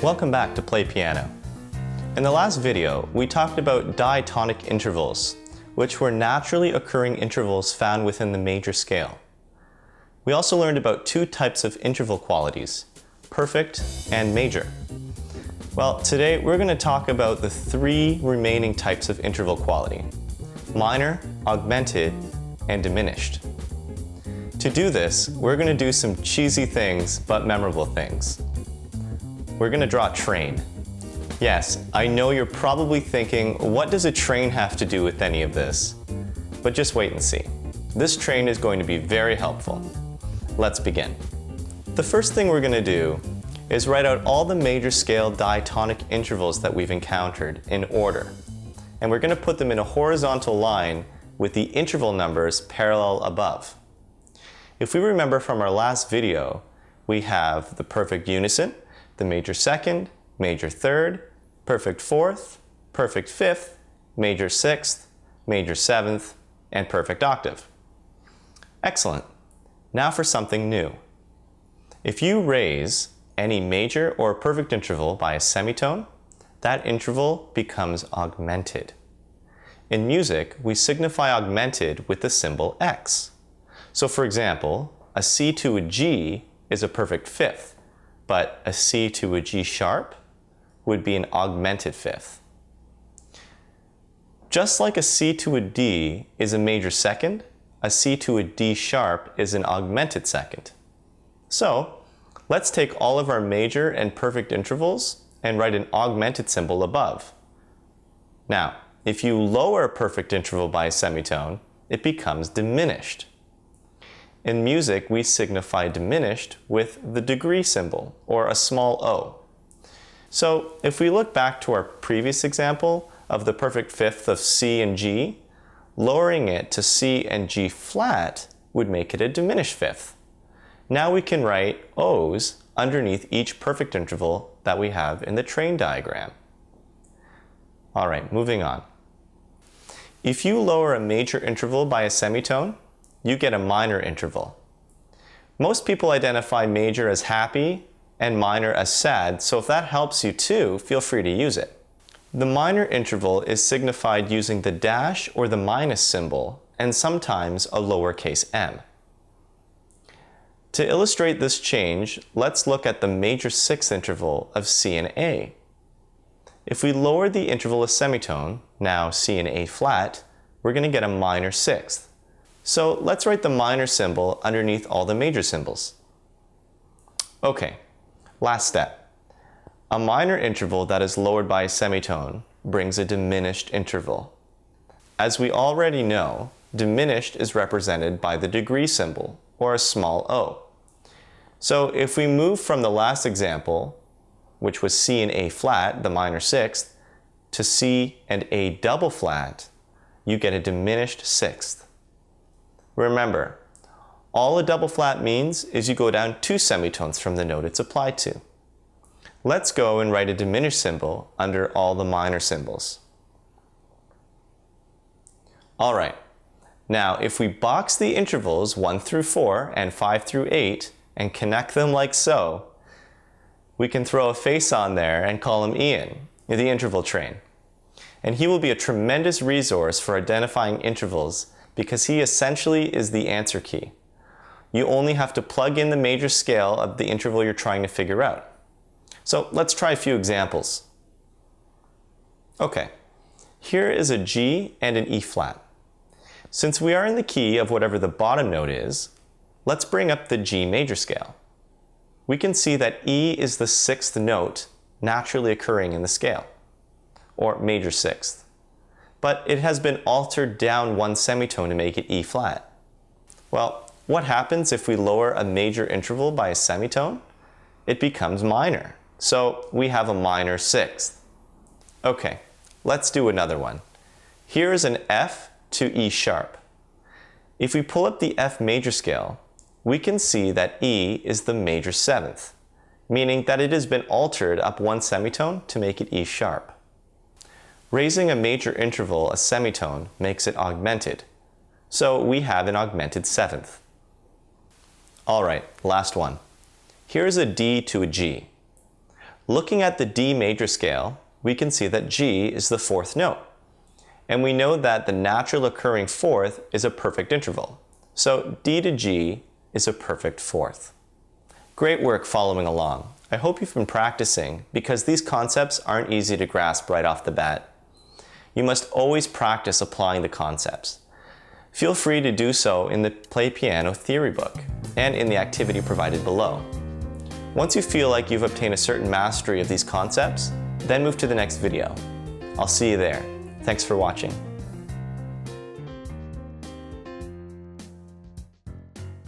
Welcome back to Play Piano. In the last video, we talked about diatonic intervals, which were naturally occurring intervals found within the major scale. We also learned about two types of interval qualities, perfect and major. Well, today we're going to talk about the three remaining types of interval quality: minor, augmented, and diminished. To do this, we're going to do some cheesy things but memorable things. We're going to draw a train. Yes, I know you're probably thinking, what does a train have to do with any of this? But just wait and see. This train is going to be very helpful. Let's begin. The first thing we're going to do is write out all the major scale diatonic intervals that we've encountered in order. And we're going to put them in a horizontal line with the interval numbers parallel above. If we remember from our last video, we have the perfect unison, the major second, major third, perfect fourth, perfect fifth, major sixth, major seventh, and perfect octave. Excellent. Now for something new. If you raise any major or perfect interval by a semitone, that interval becomes augmented. In music, we signify augmented with the symbol X. So for example, a C to a G is a perfect fifth, but a C to a G sharp would be an augmented fifth. Just like a C to a D is a major second, a C to a D sharp is an augmented second. So let's take all of our major and perfect intervals and write an augmented symbol above. Now, if you lower a perfect interval by a semitone, it becomes diminished. In music, we signify diminished with the degree symbol, or a small o. So if we look back to our previous example of the perfect fifth of C and G, lowering it to C and G flat would make it a diminished fifth. Now we can write O's underneath each perfect interval that we have in the train diagram. All right, moving on. If you lower a major interval by a semitone, you get a minor interval. Most people identify major as happy and minor as sad, so if that helps you too, feel free to use it. The minor interval is signified using the dash or the minus symbol, and sometimes a lowercase m. To illustrate this change, let's look at the major sixth interval of C and A. If we lower the interval a semitone, now C and A flat, we're going to get a minor sixth. So let's write the minor symbol underneath all the major symbols. Okay, last step. A minor interval that is lowered by a semitone brings a diminished interval. As we already know, diminished is represented by the degree symbol, or a small o. So if we move from the last example, which was C and A flat, the minor sixth, to C and A double flat, you get a diminished sixth. Remember, all a double flat means is you go down two semitones from the note it's applied to. Let's go and write a diminished symbol under all the minor symbols. All right, now if we box the intervals 1 through 4 and 5 through 8 and connect them like so, we can throw a face on there and call him Ian, the interval train. And he will be a tremendous resource for identifying intervals because he essentially is the answer key. You only have to plug in the major scale of the interval you're trying to figure out. So let's try a few examples. Okay, here is a G and an E flat. Since we are in the key of whatever the bottom note is, let's bring up the G major scale. We can see that E is the sixth note naturally occurring in the scale, or major sixth. But it has been altered down one semitone to make it E flat. Well, what happens if we lower a major interval by a semitone? It becomes minor. So we have a minor sixth. Okay, let's do another one. Here is an F to E sharp. If we pull up the F major scale, we can see that E is the major seventh, meaning that it has been altered up one semitone to make it E sharp. Raising a major interval a semitone makes it augmented, so we have an augmented seventh. All right, last one. Here's a D to a G. Looking at the D major scale, we can see that G is the fourth note. And we know that the natural occurring fourth is a perfect interval. So D to G is a perfect fourth. Great work following along. I hope you've been practicing because these concepts aren't easy to grasp right off the bat. You must always practice applying the concepts. Feel free to do so in the Play Piano theory book and in the activity provided below. Once you feel like you've obtained a certain mastery of these concepts, then move to the next video. I'll see you there. Thanks for watching.